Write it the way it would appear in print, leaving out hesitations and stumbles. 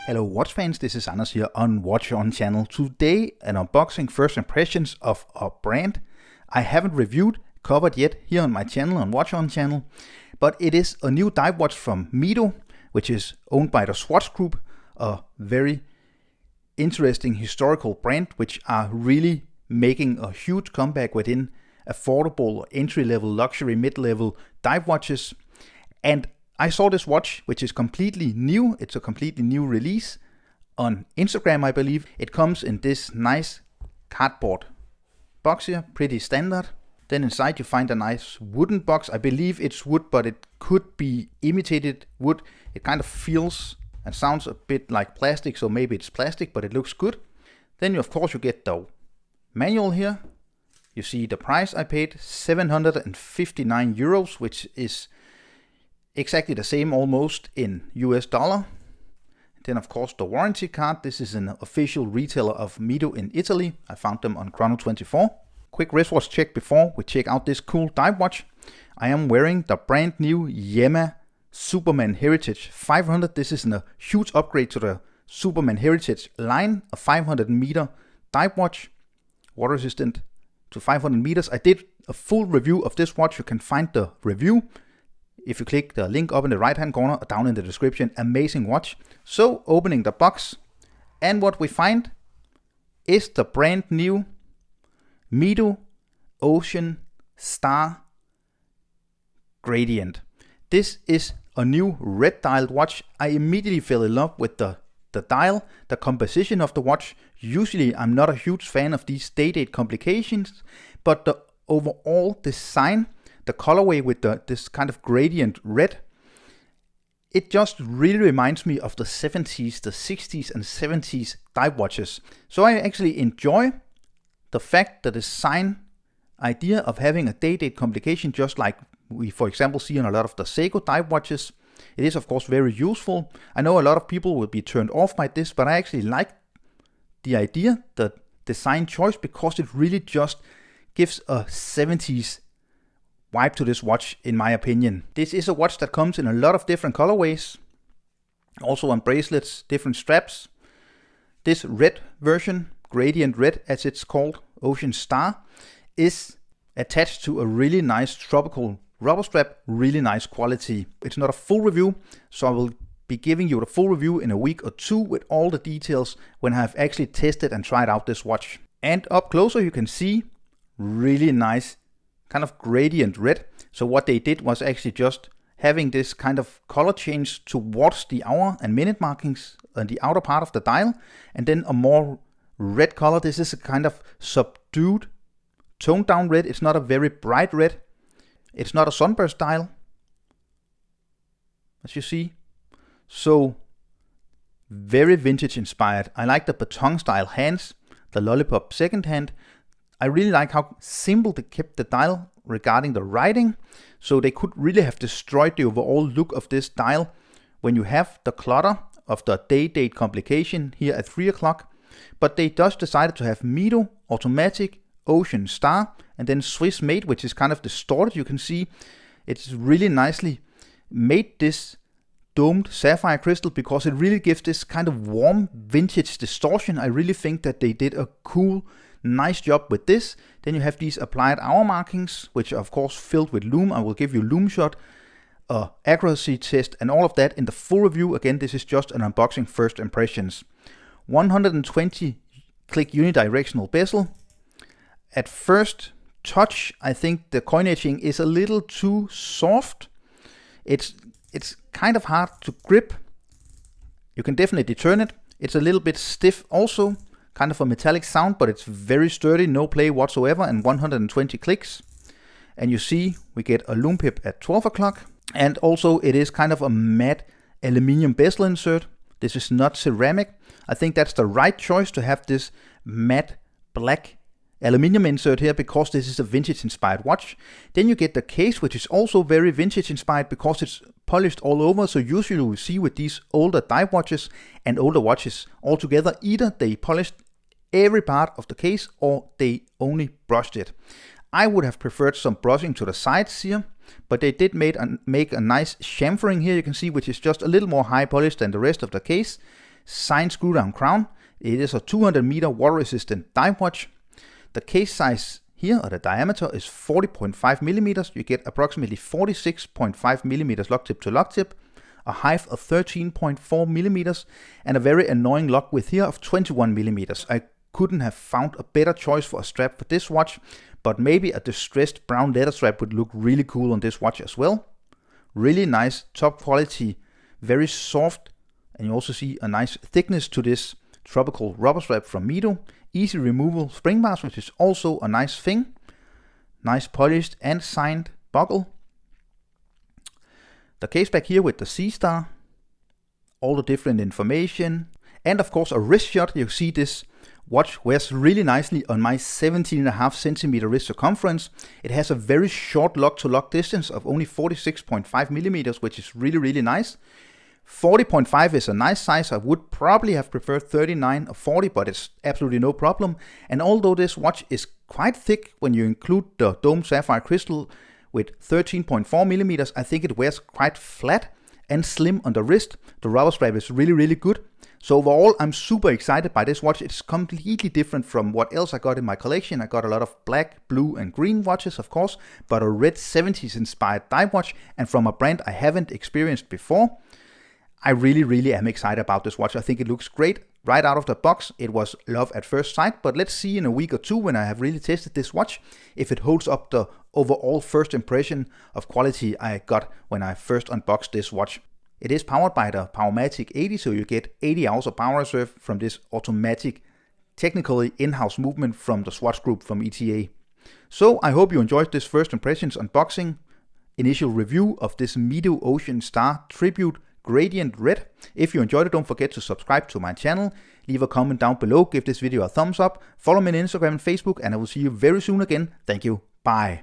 Hello watch fans, this is Anders here on Watch On channel. Today an unboxing, first impressions of a brand I haven't reviewed, covered yet here on my channel, on Watch On channel. But it is a new dive watch from Mido, which is owned by the Swatch Group, a very interesting historical brand which are really making a huge comeback within affordable entry-level, luxury, mid-level dive watches. And I saw this watch, which is completely new. It's a completely new release on Instagram, I believe. It comes in this nice cardboard box here, pretty standard. Then inside you find a nice wooden box. I believe it's wood, but it could be imitated wood. It kind of feels and sounds a bit like plastic, so maybe it's plastic, but it looks good. Then of course you get the manual here. You see the price I paid, 759 euros, which is exactly the same almost in US dollar. Then of course the warranty card. This is an official retailer of Mido in Italy. I found them on Chrono24. Quick wristwatch check before we check out this cool dive watch. I am wearing the brand new YEMA Superman Heritage 500. This is a huge upgrade to the Superman Heritage line, a 500 meter dive watch, water resistant to 500 meters. I did a full review of this watch. You can find the review if you click the link up in the right hand corner or down in the description. Amazing watch. So opening the box, and what we find is the brand new Mido Ocean Star Gradient. This is a new red dialed watch. I immediately fell in love with the dial, the composition of the watch. Usually I'm not a huge fan of these day-date complications, but the overall design, the colorway with this kind of gradient red, it just really reminds me of the 70s, the 60s and 70s dive watches. So I actually enjoy the fact, the design idea of having a day-date complication, just like we for example see on a lot of the Seiko dive watches. It is of course very useful. I know a lot of people will be turned off by this, but I actually like the idea, the design choice, because it really just gives a 70s vibe to this watch, in my opinion. This is a watch that comes in a lot of different colorways, also on bracelets, different straps. This red version, gradient red as it's called, Ocean Star, is attached to a really nice tropical rubber strap, really nice quality. It's not a full review, so I will be giving you the full review in a week or two with all the details when I have actually tested and tried out this watch. And up closer you can see really nice kind of gradient red. So what they did was actually just having this kind of color change towards the hour and minute markings on the outer part of the dial, and then a more red color. This is a kind of subdued, toned down red. It's not a very bright red. It's not a sunburst dial, as you see. So very vintage inspired. I like the baton style hands, the lollipop second hand. I really like how simple they kept the dial regarding the writing. So they could really have destroyed the overall look of this dial when you have the clutter of the day-date complication here at 3 o'clock. But they just decided to have Mido, automatic, Ocean Star, and then Swiss made, which is kind of distorted. You can see it's really nicely made, this domed sapphire crystal, because it really gives this kind of warm vintage distortion. I really think that they did a cool, nice job with this. Then you have these applied hour markings, which are of course filled with lume. I will give you lume shot, accuracy test, and all of that in the full review. Again, this is just an unboxing, first impressions. 120 click unidirectional bezel. At first touch, I think the coin etching is a little too soft. It's kind of hard to grip. You can definitely turn it. It's a little bit stiff also, kind of a metallic sound, but it's very sturdy, no play whatsoever, and 120 clicks. And you see we get a lume pip at 12 o'clock. And also it is kind of a matte aluminium bezel insert. This is not ceramic. I think that's the right choice to have this matte black aluminium insert here, because this is a vintage inspired watch. Then you get the case, which is also very vintage inspired because it's polished all over. So usually we see with these older dive watches and older watches altogether, either they polished every part of the case or they only brushed it. I would have preferred some brushing to the sides here, but they did make a nice chamfering here, you can see, which is just a little more high polished than the rest of the case. signed screw down crown. It is a 200 meter water resistant dive watch. The case size here, or the diameter, is 40.5 millimeters. You get approximately 46.5 millimeters lock tip to lock tip, a height of 13.4 millimeters, and a very annoying lock width here of 21 millimeters. I couldn't have found a better choice for a strap for this watch, but maybe a distressed brown leather strap would look really cool on this watch as well. Really nice, top quality, very soft, and you also see a nice thickness to this tropical rubber strap from Mido. Easy removal spring bars, which is also a nice thing. Nice polished and signed buckle. The case back here with the C star, all the different information, and of course a wrist shot. You see this watch wears really nicely on my 17.5 centimeter wrist circumference. It has a very short lock to lock distance of only 46.5 millimeters, which is really nice. 40.5 is a nice size. I would probably have preferred 39 or 40, but it's absolutely no problem. And although this watch is quite thick when you include the domed sapphire crystal with 13.4 millimeters, I think it wears quite flat and slim on the wrist. The rubber strap is really good. So overall, I'm super excited by this watch. It's completely different from what else I got in my collection. I got a lot of black, blue, and green watches, of course, but a red 70s inspired dive watch, and from a brand I haven't experienced before. I really am excited about this watch. I think it looks great right out of the box. It was love at first sight, but let's see in a week or two when I have really tested this watch if it holds up the overall first impression of quality I got when I first unboxed this watch. It is powered by the Powermatic 80, so you get 80 hours of power reserve from this automatic, technically in-house movement from the Swatch Group from ETA. So I hope you enjoyed this first impressions unboxing, initial review of this Mido Ocean Star Tribute Gradient Red. If you enjoyed it, don't forget to subscribe to my channel, leave a comment down below, give this video a thumbs up, follow me on Instagram and Facebook, and I will see you very soon again. Thank you. Bye.